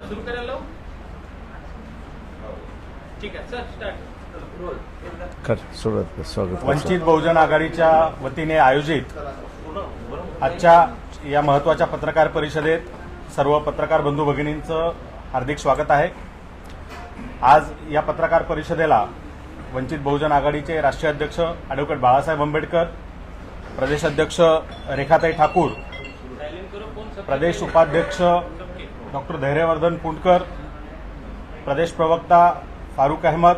सुरू करायला लावू? ठीक आहे सर, स्टार्ट. स्वागत. वंचित बहुजन आघाडीच्या वतीने आयोजित आजच्या या महत्त्वाच्या पत्रकार परिषदेत सर्व पत्रकार बंधू भगिनींचं हार्दिक स्वागत आहे. आज या पत्रकार परिषदेला वंचित बहुजन आघाडीचे राष्ट्रीय अध्यक्ष ॲडव्होकेट बाळासाहेब आंबेडकर, प्रदेश अध्यक्ष रेखाताई ठाकूर, प्रदेश उपाध्यक्ष डॉक्टर धैर्यवर्धन पुंडकर, प्रदेश प्रवक्ता फारुक अहमद,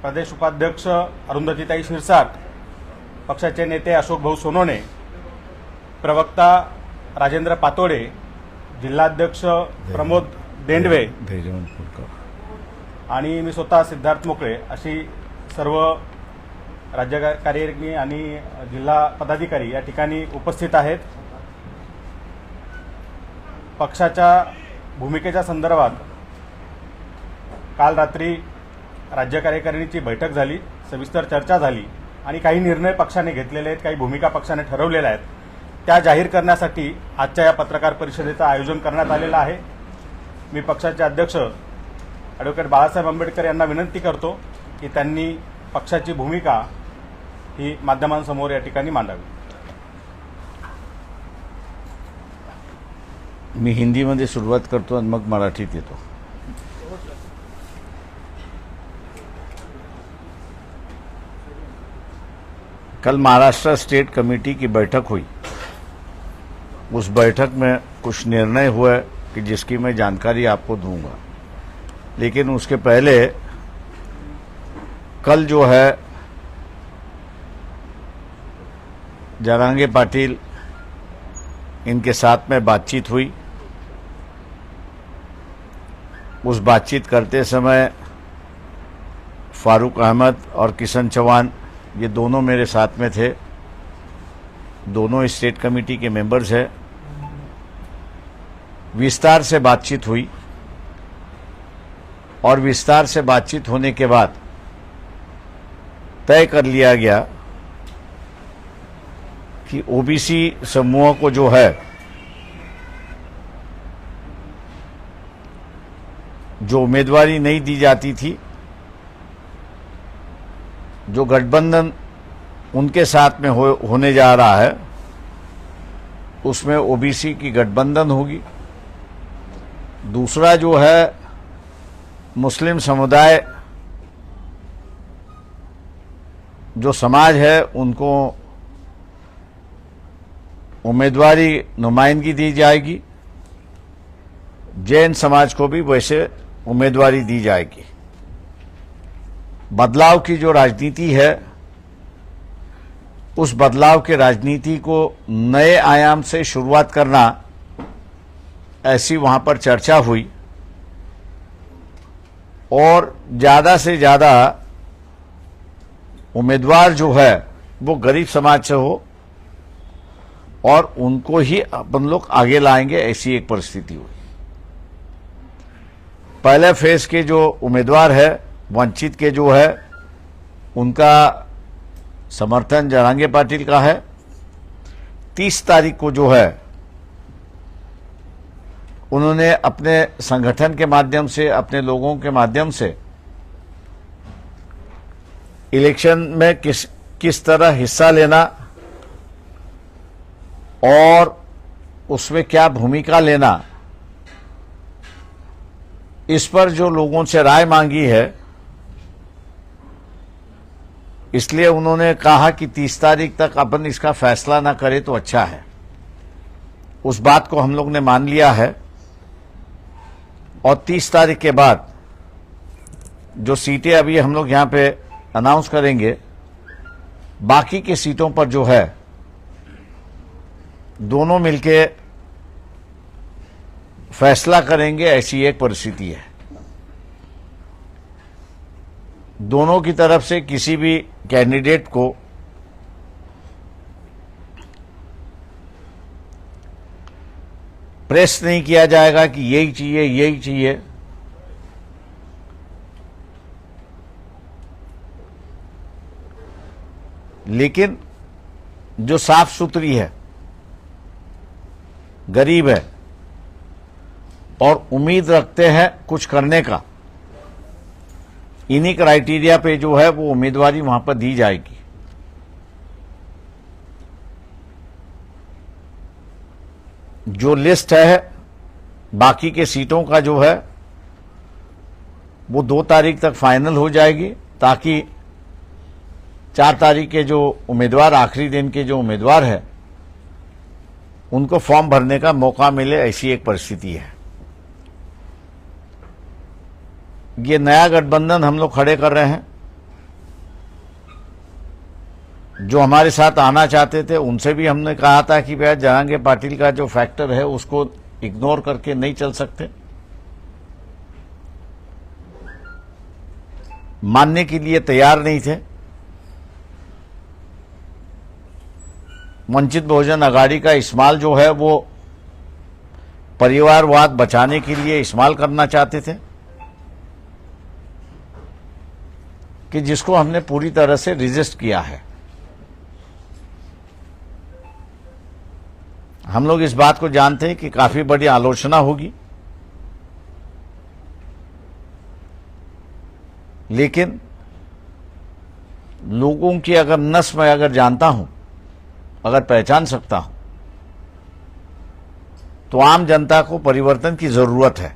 प्रदेश उपाध्यक्ष अरुंधतीताई शिरसाट, पक्षाचे नेते अशोक भाऊ सोनोने, प्रवक्ता राजेंद्र पातोडे, जिल्हाध्यक्ष प्रमोद देंडवे आणि मी स्वतः सिद्धार्थ मोकळे अशी सर्व राज्यकार्यकारिणी आणि जिल्हा पदाधिकारी या ठिकाणी उपस्थित आहेत. पक्षाच्या भूमिकेच्या संदर्भात काल रात्री राज्य कार्यकारिणीची बैठक झाली, सविस्तर चर्चा झाली आणि काही निर्णय पक्षाने घेतलेले आहेत, काही भूमिका पक्षाने ठरवलेल्या आहेत, त्या जाहीर करण्यासाठी आजच्या या पत्रकार परिषदेचं आयोजन करण्यात आलेलं आहे. मी पक्षाचे अध्यक्ष ॲडव्होकेट बाळासाहेब आंबेडकर यांना विनंती करतो की त्यांनी पक्षाची भूमिका ही माध्यमांसमोर या ठिकाणी मांडावी. मी हिंदीमध्ये सुरुवात करतो आणि मग मराठीत येतो. कल महाराष्ट्र स्टेट कमेटी की बैठक हुई. उस बैठक में कुछ निर्णय हुए कि जिसकी मैं जानकारी आपको दूंगा, लेकिन उसके पहले कल जो है जरांगे पाटिल इनके साथ में बातचीत हुई. उस बातचीत करते समय फारूक अहमद और किशन चौहान ये दोनों मेरे साथ में थे. दोनों स्टेट कमेटी के मेंबर्स हैं. विस्तार से बातचीत हुई और विस्तार से बातचीत होने के बाद तय कर लिया गया कि ओबीसी समूह को जो है, जो उम्मीदवारी नहीं दी जाती थी, जो गठबंधन उनके साथ में होने जा रहा है, उसमें ओबीसी की गठबंधन होगी. दूसरा जो है मुस्लिम समुदाय जो समाज है उनको उम्मीदवारी नुमाइंदगी दी जाएगी. जैन समाज को भी वैसे उम्मीदवारी दी जाएगी. बदलाव की जो राजनीति है, उस बदलाव के राजनीति को नए आयाम से शुरुआत करना, ऐसी वहां पर चर्चा हुई. और ज्यादा से ज्यादा उम्मीदवार जो है वो गरीब समाज से हो और उनको ही अपन लोग आगे लाएंगे, ऐसी एक परिस्थिति हुई. पहले फेज के जो उम्मीदवार है वंचित के जो है, उनका समर्थन जरांगे पाटिल का है. 30 तारीख को जो है उन्होंने अपने संगठन के माध्यम से, अपने लोगों के माध्यम से इलेक्शन में किस तरह हिस्सा लेना और उसमें क्या भूमिका लेना, इस पर जो लोगों से राय मांगी है, इसलिए उन्होंने कहा कि 30 तारीख तक अपन इसका फैसला ना करें तो अच्छा है. उस बात को हम लोग ने मान लिया है और 30 तारीख के बाद जो सीटें अभी हम लोग यहां पे अनाउंस करेंगे, बाकी की सीटों पर जो है दोनों मिलके फैसला करेंगे, ऐसी एक परिस्थिति है. दोनों की तरफ से किसी भी कैंडिडेट को प्रेस नहीं किया जाएगा कि यही चाहिए, यही चाहिए. लेकिन जो साफ सुथरी है, गरीब है, और उम्मीद रखते हैं कुछ करने का, इन्हीं क्राइटेरिया पे जो है वो उम्मीदवारी वहां पर दी जाएगी। जो लिस्ट है बाकी के सीटों का जो है वो 2 तारीख तक फाइनल हो जाएगी, ताकि 4 तारीख के जो उम्मीदवार, आखिरी दिन के जो उम्मीदवार है, उनको फॉर्म भरने का मौका मिले, ऐसी एक परिस्थिति है। ये नया गठबंधन हम लोग खड़े कर रहे हैं। जो हमारे साथ आना चाहते थे उनसे भी हमने कहा था कि भैया जहांगीर पाटिल का जो फैक्टर है उसको इग्नोर करके नहीं चल सकते। मानने के लिए तैयार नहीं थे। वंचित बहुजन आघाड़ी का इस्तेमाल जो है वो परिवारवाद बचाने के लिए इस्तेमाल करना चाहते थे, कि जिसको हमने पूरी तरह से रिजिस्ट किया है। हम लोग इस बात को जानते हैं कि काफी बड़ी आलोचना होगी, लेकिन लोगों की अगर नस मैं अगर जानता हूं, अगर पहचान सकता हूं, तो आम जनता को परिवर्तन की जरूरत है।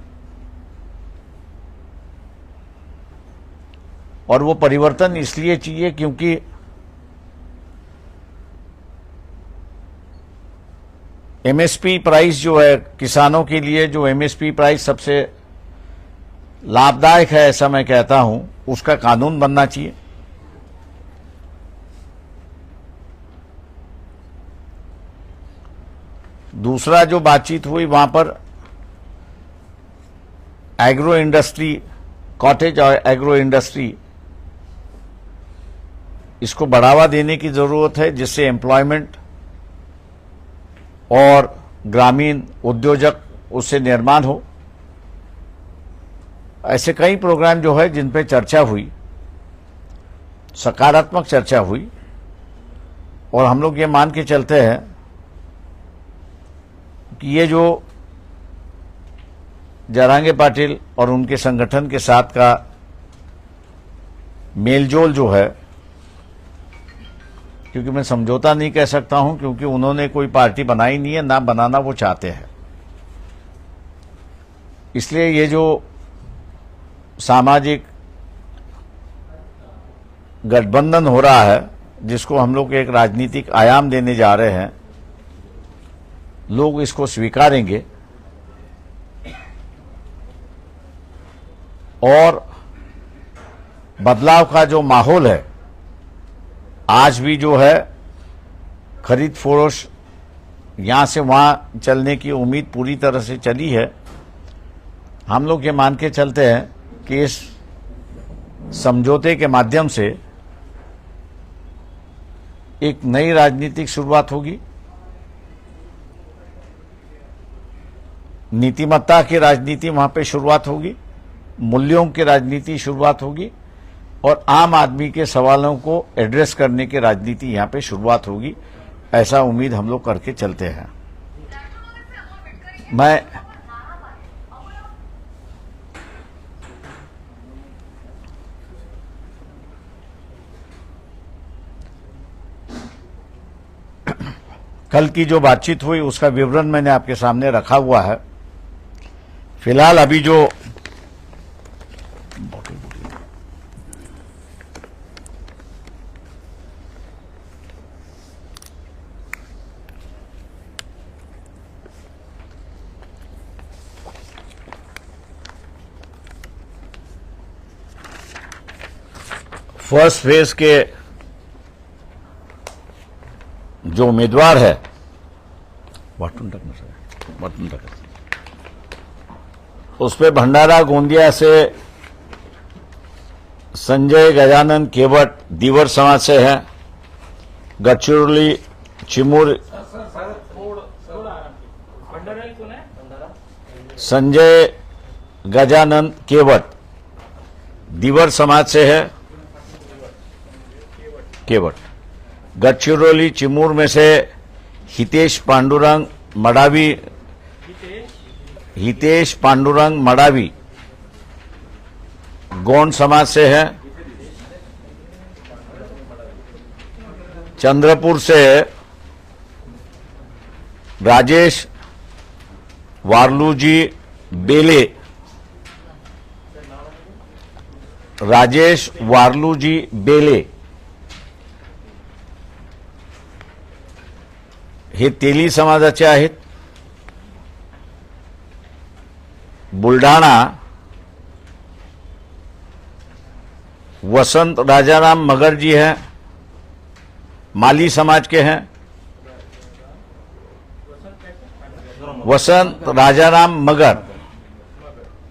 और वो परिवर्तन इसलिए चाहिए क्योंकि एमएसपी प्राइस जो है किसानों के लिए, जो एमएसपी प्राइस सबसे लाभदायक है ऐसा मैं कहता हूं, उसका कानून बनना चाहिए। दूसरा जो बातचीत हुई वहां पर एग्रो इंडस्ट्री, कॉटेज और एग्रो इंडस्ट्री, इसको बढ़ावा देने की जरूरत है, जिससे एम्प्लॉयमेंट और ग्रामीण उद्योजक उससे निर्माण हो। ऐसे कई प्रोग्राम जो है जिन पे चर्चा हुई, सकारात्मक चर्चा हुई, और हम लोग ये मान के चलते हैं कि ये जो जरांगे पाटिल और उनके संगठन के साथ का मेलजोल जो है, क्योंकि मैं समझौता नहीं कह सकता हूं, क्योंकि उन्होंने कोई पार्टी बनाई नहीं है, ना बनाना वो चाहते हैं। इसलिए ये जो सामाजिक गठबंधन हो रहा है, जिसको हम लोग एक राजनीतिक आयाम देने जा रहे हैं, लोग इसको स्वीकारेंगे और बदलाव का जो माहौल है, आज भी जो है खरीद फरोश यहां से वहां चलने की उम्मीद पूरी तरह से चली है। हम लोग ये मान के चलते हैं कि इस समझौते के माध्यम से एक नई राजनीतिक शुरुआत होगी, नीतिमत्ता की राजनीति वहां पे शुरुआत होगी, मूल्यों की राजनीति शुरुआत होगी, और आम आदमी के सवालों को एड्रेस करने की राजनीति यहां पे शुरुआत होगी। ऐसा उम्मीद हम लोग करके चलते हैं। मैं कल की जो बातचीत हुई उसका विवरण मैंने आपके सामने रखा हुआ है। फिलहाल अभी जो फर्स्ट फेज के जो उम्मीदवार है, उस पे भंडारा गोंदिया से संजय गजानन केवट दीवर समाज से है, गढ़चिरौली चिमूर संजय गजानन केवट दीवर समाज से है, केवट। गढ़चिरौली चिमूर में से हितेश पांडुरंग मडावी, हितेश पांडुरंग मडावी गोंड समाज से है। चंद्रपुर से राजेश वार्लूजी बेले, राजेश वार्लूजी बेले हे तेली समाजाचे आहेत। बुलढाणा वसंत राजाराम मगर जी हैं, माली समाज के हैं। वसंत राजाराम मगर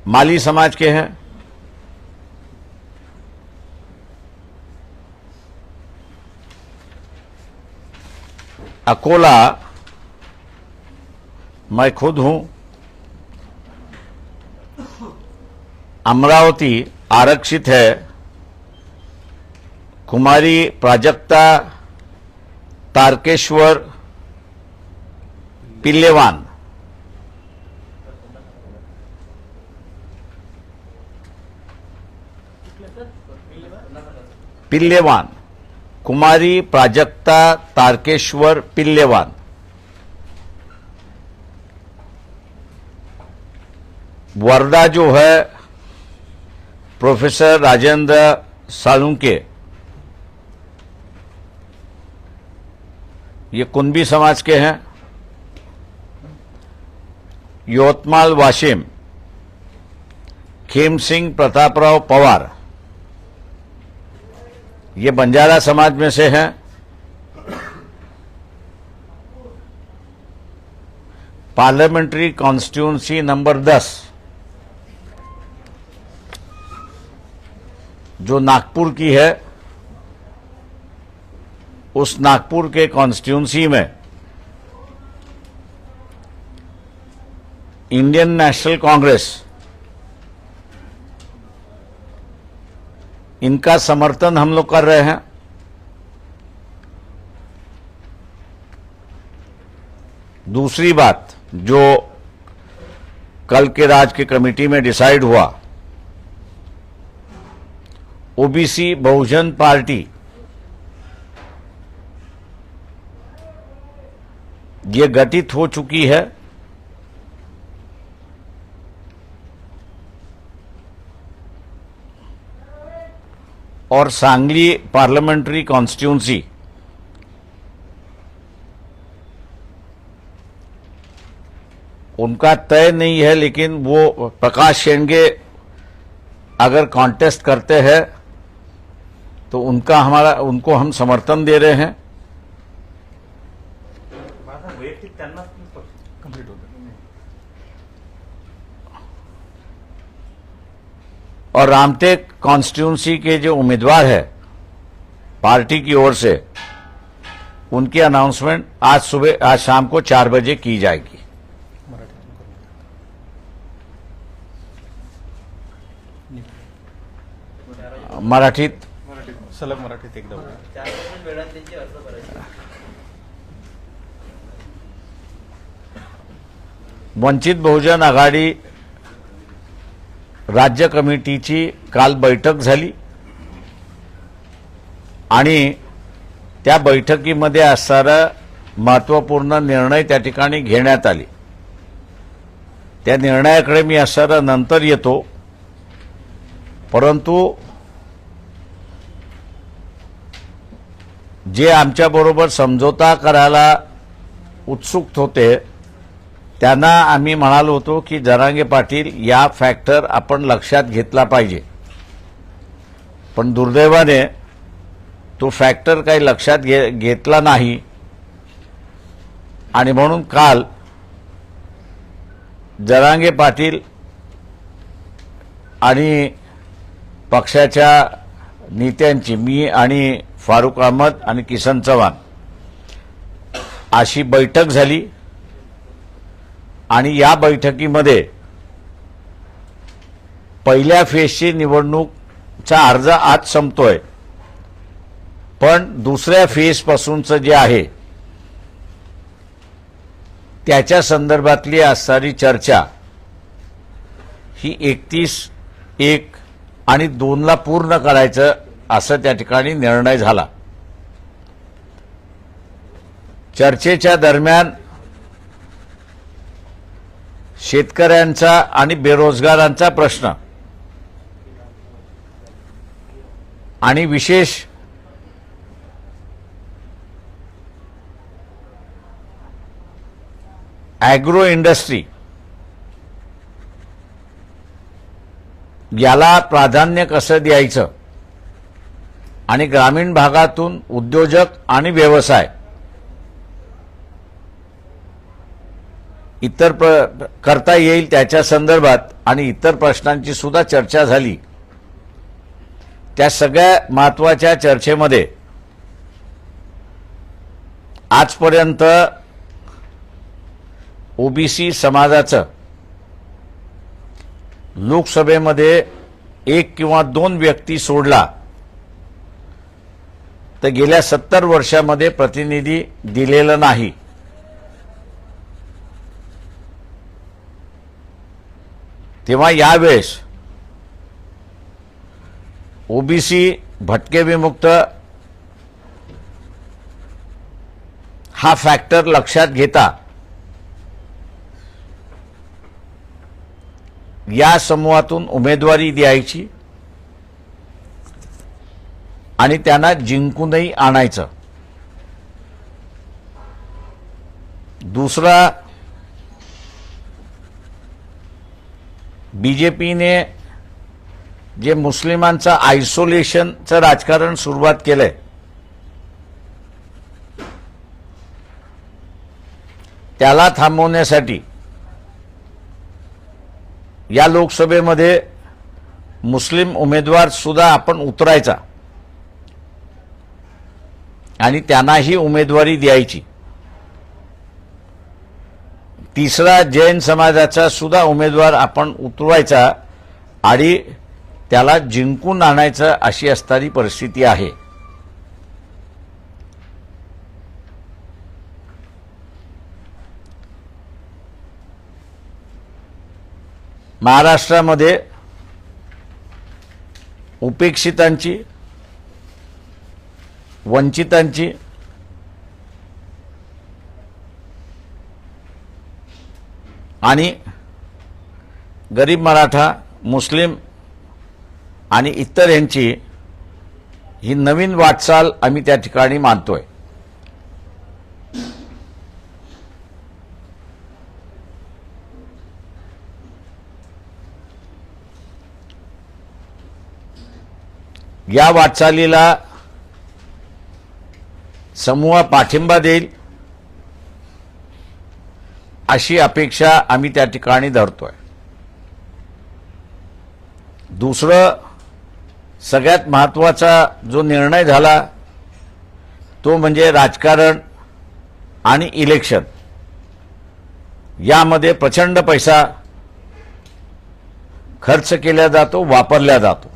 माली समाज के हैं। अकोला मैं खुद हूं। अमरावती आरक्षित है, कुमारी प्राजक्ता तारकेश्वर पिल्लेवान। पिल्लेवान कुमारी प्राजक्ता तारकेश्वर पिल्लेवान। वर्धा जो है प्रोफेसर राजेंद्र सालुंके, ये कुंभी समाज के हैं। यवतमाल वाशिम खेम सिंह प्रतापराव पवार, ये बंजारा समाज में से हैं। पार्लियामेंट्री कॉन्स्टिट्यूंसी नंबर 10 जो नागपुर की है, उस नागपुर के कॉन्स्टिट्यूंसी में इंडियन नेशनल कांग्रेस इनका समर्थन हम लोग कर रहे हैं। दूसरी बात जो कल के राज्य की कमेटी में डिसाइड हुआ, ओबीसी बहुजन पार्टी ये गठित हो चुकी है। और सांगली पार्लियामेंट्री कॉन्स्टिट्यूंसी उनका तय नहीं है, लेकिन वो प्रकाश शेंडगे अगर कॉन्टेस्ट करते हैं तो उनको हम समर्थन दे रहे हैं। वैयक्तिक त्यांना कंप्लीट होतं। और रामटेक कॉन्स्टिट्यूंसी के जो उम्मीदवार है पार्टी की ओर से, उनकी अनाउंसमेंट आज शाम को 4 बजे की जाएगी। मराठीत सलग मराठीत एकदा बोला. वंचित बहुजन आघाडी राज्य कमिटीची काल बैठक झाली आणि त्या बैठकीमध्ये असणारा महत्त्वपूर्ण निर्णय त्या ठिकाणी घेण्यात आले। त्या निर्णयाकडे मी असणारा नंतर येतो, परंतु जे आमच्याबरोबर समझोता करायला उत्सुक होते त्यांना आम्ही म्हणालो होतो की जरांगे पाटील या फॅक्टर आपण लक्षात घेतला पाहिजे, पण दुर्दैवाने तो फॅक्टर काही लक्षात घेतला नाही आणि म्हणून काल जरांगे पाटील आणि पक्षाच्या नेत्यांची, मी आणि फारुक अहमद आणि किसन चव्हाण अशी बैठक झाली आणि या बैठकीमध्ये पहिल्या फेजची निवडणूकचा अर्ज आज संपतोय, पण दुसऱ्या फेज पासूनचं जे आहे त्याच्या संदर्भातली असणारी चर्चा ही 31/1 आणि 2ला पूर्ण करायचं असं त्या ठिकाणी निर्णय झाला. चर्चेच्या दरम्यान शेतकऱ्यांचा आणि बेरोजगारांचा प्रश्न आणि विशेष ॲग्रो इंडस्ट्री याला प्राधान्य कसं द्यायचं आणि ग्रामीण भागातून उद्योजक आणि व्यवसाय इतर करता येईल त्याच्या संदर्भात आणि इतर प्रश्नांची सुद्धा चर्चा झाली. त्या सगळ्या महत्त्वाच्या चर्चेमध्ये आजपर्यंत ओबीसी समाजाचं लोकसभेमध्ये 1 किंवा 2 व्यक्ती सोडला तर गेल्या 70 वर्षामध्ये प्रतिनिधी दिलेलं नाही. तेव्हा यावेळेस ओबीसी भटके विमुक्त हा फॅक्टर लक्षात घेता या समूहातून उमेदवारी द्यायची आणि त्यांना जिंकूनही आणायचं. दुसरा, बीजेपीने जे मुस्लिमांचं आयसोलेशनचं राजकारण सुरुवात केलंय त्याला थांबवण्यासाठी या लोकसभेमध्ये मुस्लिम उमेदवार सुद्धा आपण उतरायचा आणि त्यांनाही उमेदवारी द्यायची. तिसरा, जैन समाजाचा सुद्धा उमेदवार आपण उतरवायचा आणि त्याला जिंकून आणायचं अशी असणारी परिस्थिती आहे. महाराष्ट्रामध्ये उपेक्षितांची, वंचितांची आणि गरीब मराठा, मुस्लिम आणि इतर यांची ही नवीन वाटचाल आम्ही त्या ठिकाणी मानतोय. या वाटचालीला समूह पाठिंबा देईल अशी अपेक्षा आम्ही त्या ठिकाणी धरतोय. दुसरं, सगळ्यात महत्त्वाचा जो निर्णय झाला तो म्हणजे राजकारण आणि इलेक्शन यामध्ये प्रचंड पैसा खर्च केला जातो, वापरला जातो.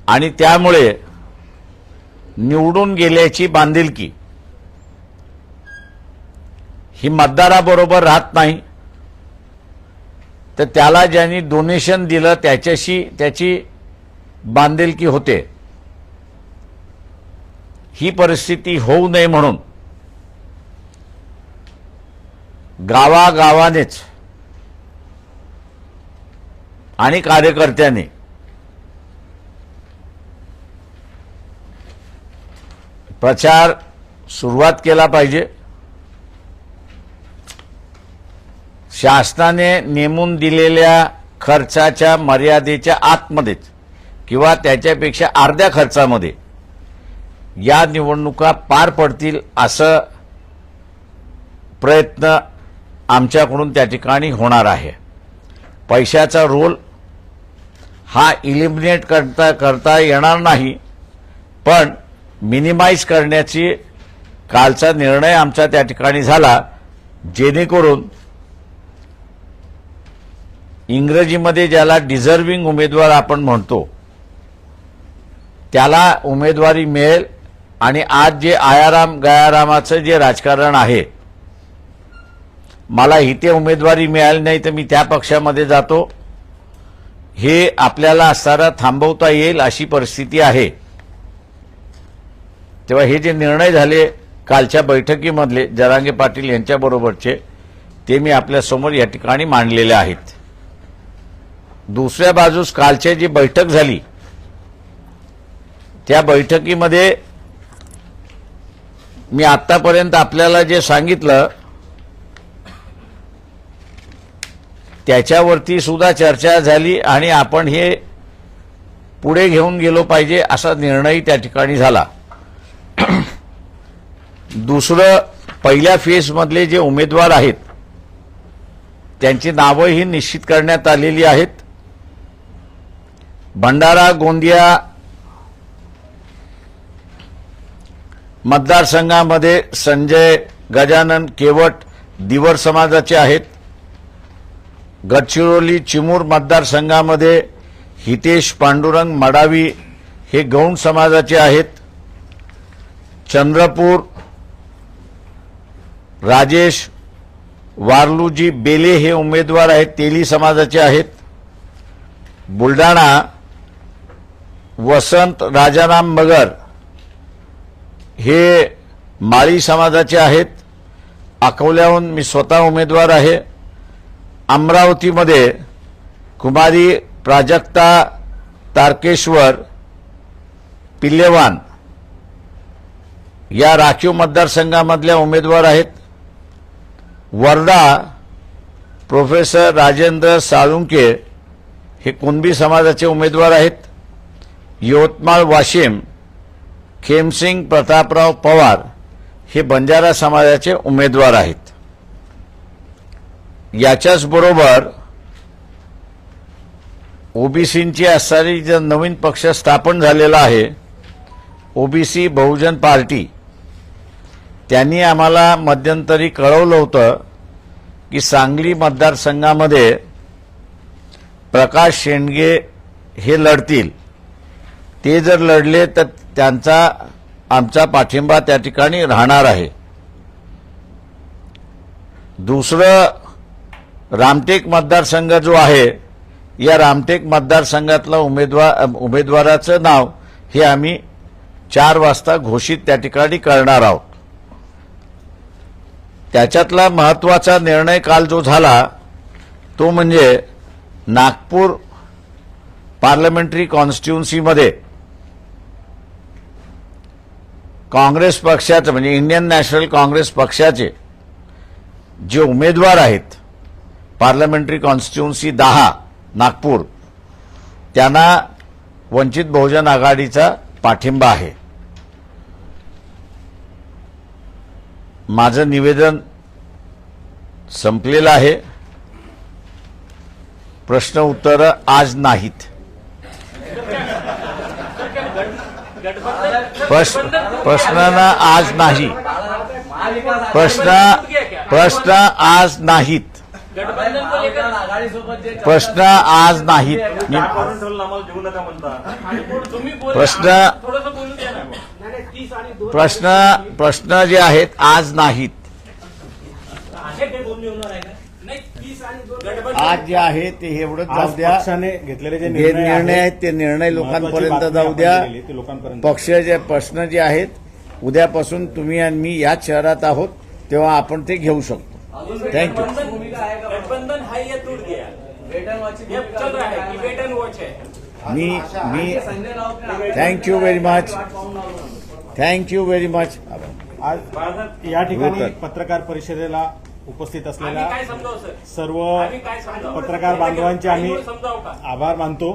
आणि त्यामुळे निवडून गेल्याची बांधिलकी ही मतदाराबरोबर राहत नाही, तर त्याला ज्यांनी डोनेशन दिलं त्याच्याशी त्याची बांधिलकी होते. ही परिस्थिती होऊ नये म्हणून गावागावानेच आणि कार्यकर्त्यांनी प्रचार सुरुवात केला पाहिजे. शासनाने नेमून दिलेल्या खर्चाच्या मर्यादेच्या आतमध्येच किंवा त्याच्यापेक्षा अर्ध्या खर्चामध्ये या निवडणुका पार पडतील असं प्रयत्न आमच्याकडून त्या ठिकाणी होणार आहे. पैशाचा रोल हा इलिमिनेट करता येणार नाही, पण मिनिमाइज करण्याची कालचा निर्णय आमचा त्या ठिकाणी झाला, जेणेकरून इंग्रजीमध्ये ज्याला डिझर्विंग उमेदवार आपण म्हणतो त्याला उमेदवारी मिळेल आणि आज जे आयाराम गयारामाचं जे राजकारण आहे, मला इथे उमेदवारी मिळाली नाही तर मी त्या पक्षामध्ये जातो, हे आपल्याला असताना थांबवता येईल अशी परिस्थिती आहे. तेव्हा हे जे निर्णय झाले कालच्या बैठकीमधले जरांगे पाटील यांच्याबरोबरचे, ते मी आपल्यासमोर या ठिकाणी मांडलेले आहेत. दुसऱ्या बाजूस कालची जी बैठक झाली, त्या बैठकीमध्ये मी आतापर्यंत आपल्याला जे सांगितलं त्याच्यावरती सुद्धा चर्चा झाली आणि आपण हे पुढे घेऊन गेलो पाहिजे असा निर्णय त्या ठिकाणी झाला. दुसरं, पहिल्या फेजमधले जे उमेदवार आहेत त्यांची नावंही निश्चित करण्यात आलेली आहेत. भंडारा गोंदिया मतदारसंघामध्ये संजय गजानन केवट दिवर समाजाचे आहेत. गडचिरोली चिमूर मतदारसंघामध्ये हितेश पांडुरंग मडावी हे गौंड समाजाचे आहेत. चंद्रपूर राजेश वारलूजी बेले हे उमेदवार आहेत, तेली समाजाचे आहेत. बुलढाणा वसंत राजाराम मगर हे माळी समाजाचे आहेत. अकोल्याहून मी स्वतः उमेदवार आहे. अमरावतीमध्ये कुमारी प्राजक्ता तारकेश्वर पिल्लेवान या राखीव मतदारसंघामधल्या उमेदवार आहेत. वर्धा प्रोफेसर राजेंद्र साळुंके हे कुणबी समाजाचे उमेदवार आहेत. यवतमाळ वाशिम खेमसिंग प्रतापराव पवार हे बंजारा समाजाचे उमेदवार आहेत. याच्याच बरोबर ओबीसींची असणारी जो नवीन पक्ष स्थापन झालेला आहे, ओबीसी बहुजन पार्टी, त्यांनी आम्हाला मध्यंतरी कळवलं होतं की सांगली मतदारसंघामध्ये प्रकाश शेंडगे हे लढतील. ते जर लढले तर त्यांचा आमचा पाठिंबा त्या ठिकाणी राहणार आहे. दुसरं, रामटेक मतदारसंघ जो आहे, या रामटेक मतदारसंघातला उमेदवाराचं नाव हे आम्ही 4 वाजता घोषित त्या ठिकाणी करणार आहोत. त्याच्यातला महत्त्वाचा निर्णय काल जो झाला तो म्हणजे नागपूर पार्लमेंटरी कॉन्स्टिट्युन्सीमध्ये काँग्रेस पक्षाचे म्हणजे इंडियन नॅशनल काँग्रेस पक्षाचे जे उमेदवार आहेत पार्लमेंटरी कॉन्स्टिट्युन्सी 10 नागपूर, त्यांना वंचित बहुजन आघाडीचा पाठिंबा आहे. माझं निवेदन संपलेलं आहे. प्रश्न उत्तर आज नाहीत. प्रश्न आज नाही. प्रश्न आज नाहीत. प्रश्न आज नाहीत. प्रश्न जे आहेत आज नाहीत. आज जे आहे ते एवढंच जाऊ द्या. पक्षाने घेतलेले जे निर्णय आहेत ते निर्णय लोकांपर्यंत जाऊ द्या. ते लोकांपर्यंत पक्षाचे प्रश्न जे आहेत, उद्यापासून तुम्ही आणि मी याच शहरात आहोत तेव्हा आपण ते घेऊ शकतो. थँक्यू. गठबंधन है ये टूट गया, ये चल रहा है कि वेट एंड वॉच है. मी thank you very much. Thank you very much. आज या ठिकाणी पत्रकार परिषदेला उपस्थित असलेल्या काय समजावं सर, सर्व आम्ही काय समजावं? पत्रकार बांधवांचे आम्ही समजावं का? आभार मानतो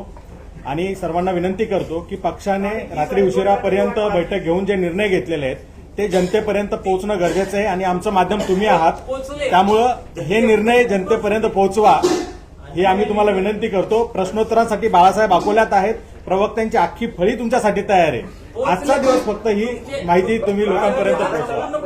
आणि सर्वांना विनंती करतो की पक्षाने रात्री उशिरापर्यंत बैठक घेऊन जे निर्णय घेतलेले आहेत ते जनतेपर्यंत पोहोचणं गरजेचं आहे आणि आमचं माध्यम तुम्ही आहात. त्यामुळं हे निर्णय जनतेपर्यंत पोहोचवा ही आम्ही तुम्हाला विनंती करतो. प्रश्नोत्तरांसाठी बाळासाहेब अकोल्यात आहेत. प्रवक्त्यांची अख्खी फळी तुमच्यासाठी तयार आहे. आजचा दिवस फक्त ही माहिती तुम्ही लोकांपर्यंत पोहोचवा.